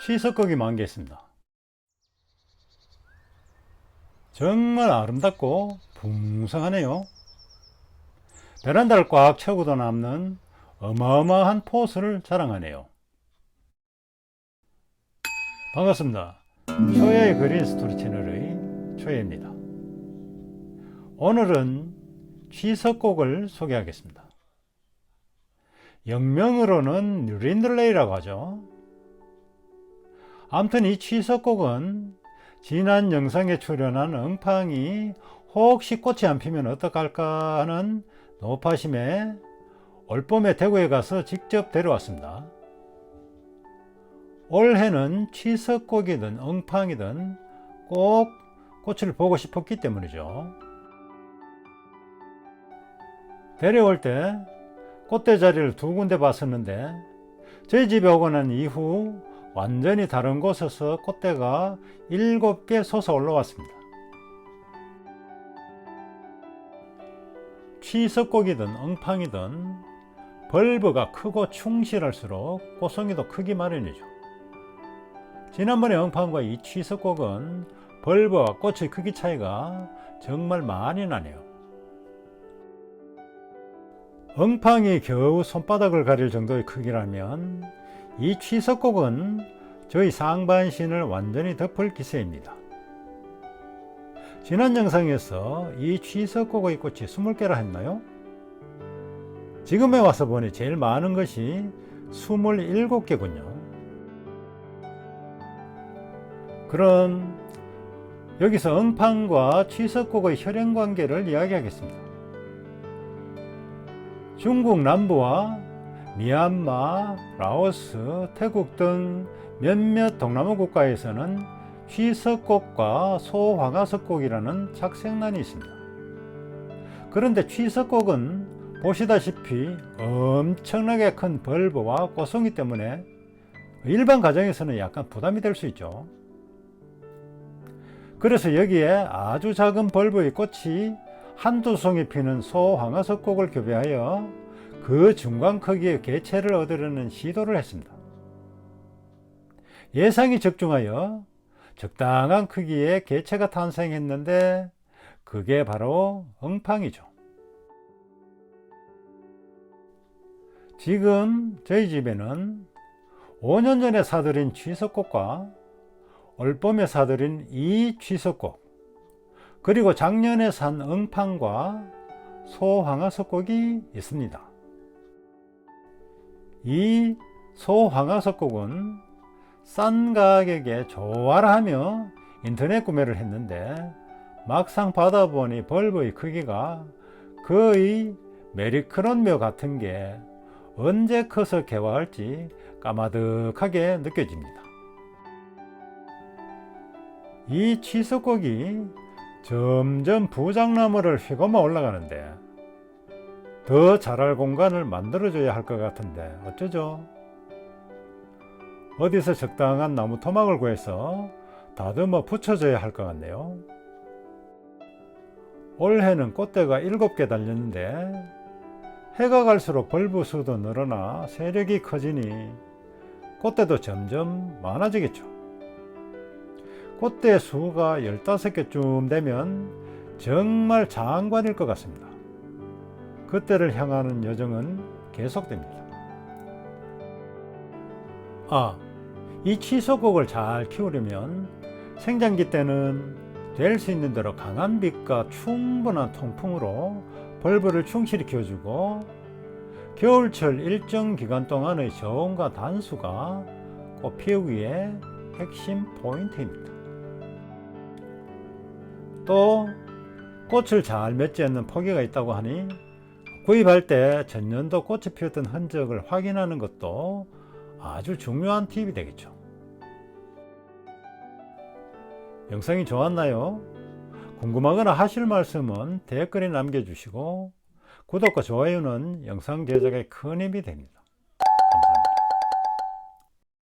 취석곡이 만개 있습니다. 정말 아름답고 풍성하네요. 베란다를 꽉 채우고도 남는 어마어마한 포스를 자랑하네요. 반갑습니다. 초야의 그린 스토리 채널의 초야입니다. 오늘은 취석곡을 소개하겠습니다. 영명으로는 린들레이라고 하죠. 아무튼 이 취석곡은 지난 영상에 출연한 엉팡이 혹시 꽃이 안 피면 어떡할까 하는 노파심에 올봄에 대구에 가서 직접 데려왔습니다. 올해는 취석곡이든 엉팡이든 꼭 꽃을 보고 싶었기 때문이죠. 데려올 때 꽃대 자리를 두 군데 봤었는데 저희 집에 오고 난 이후 완전히 다른 곳에서 꽃대가 7개 솟아 올라왔습니다. 취석곡이든 엉팡이든 벌브가 크고 충실할수록 꽃송이도 크기 마련이죠. 지난번에 엉팡과 이 취석곡은 벌브와 꽃의 크기 차이가 정말 많이 나네요. 엉팡이 겨우 손바닥을 가릴 정도의 크기라면 이 취석곡은 저희 상반신을 완전히 덮을 기세입니다. 지난 영상에서 이 취석곡의 꽃이 20개라 했나요? 지금에 와서 보니 제일 많은 것이 27개군요. 그럼 여기서 엉팡과 취석곡의 혈연관계를 이야기하겠습니다. 중국 남부와 미얀마, 라오스, 태국 등 몇몇 동남아 국가에서는 취석곡과 소황화석곡이라는 착색란이 있습니다. 그런데 취석곡은 보시다시피 엄청나게 큰 벌브와 꽃송이 때문에 일반 가정에서는 약간 부담이 될 수 있죠. 그래서 여기에 아주 작은 벌브의 꽃이 한두 송이 피는 소황화석곡을 교배하여 그 중간 크기의 개체를 얻으려는 시도를 했습니다. 예상이 적중하여 적당한 크기의 개체가 탄생했는데 그게 바로 엉팡이죠. 지금 저희 집에는 5년 전에 사들인 취석곡과 올봄에 사들인 이 취석곡, 그리고 작년에 산 엉팡과 소황화석곡이 있습니다. 이 소황화석곡은 싼 가격에 좋아라 하며 인터넷 구매를 했는데 막상 받아보니 벌브의 크기가 거의 메리크론묘 같은 게 언제 커서 개화할지 까마득하게 느껴집니다. 이 취석곡이 점점 부장나무를 휘고만 올라가는데 더 자랄 공간을 만들어줘야 할 것 같은데 어쩌죠? 어디서 적당한 나무 토막을 구해서 다듬어 붙여줘야 할 것 같네요. 올해는 꽃대가 7개 달렸는데 해가 갈수록 벌브 수도 늘어나 세력이 커지니 꽃대도 점점 많아지겠죠. 꽃대 수가 15개쯤 되면 정말 장관일 것 같습니다. 그때를 향하는 여정은 계속됩니다. 이 취석곡을 잘 키우려면 생장기 때는 될 수 있는 대로 강한 빛과 충분한 통풍으로 벌브를 충실히 키워주고 겨울철 일정 기간 동안의 저온과 단수가 꽃 피우기의 핵심 포인트입니다. 또 꽃을 잘 맺지 않는 포기가 있다고 하니 구입할 때 전년도 꽃이 피었던 흔적을 확인하는 것도 아주 중요한 팁이 되겠죠. 영상이 좋았나요? 궁금하거나 하실 말씀은 댓글에 남겨주시고 구독과 좋아요는 영상 제작에 큰 힘이 됩니다.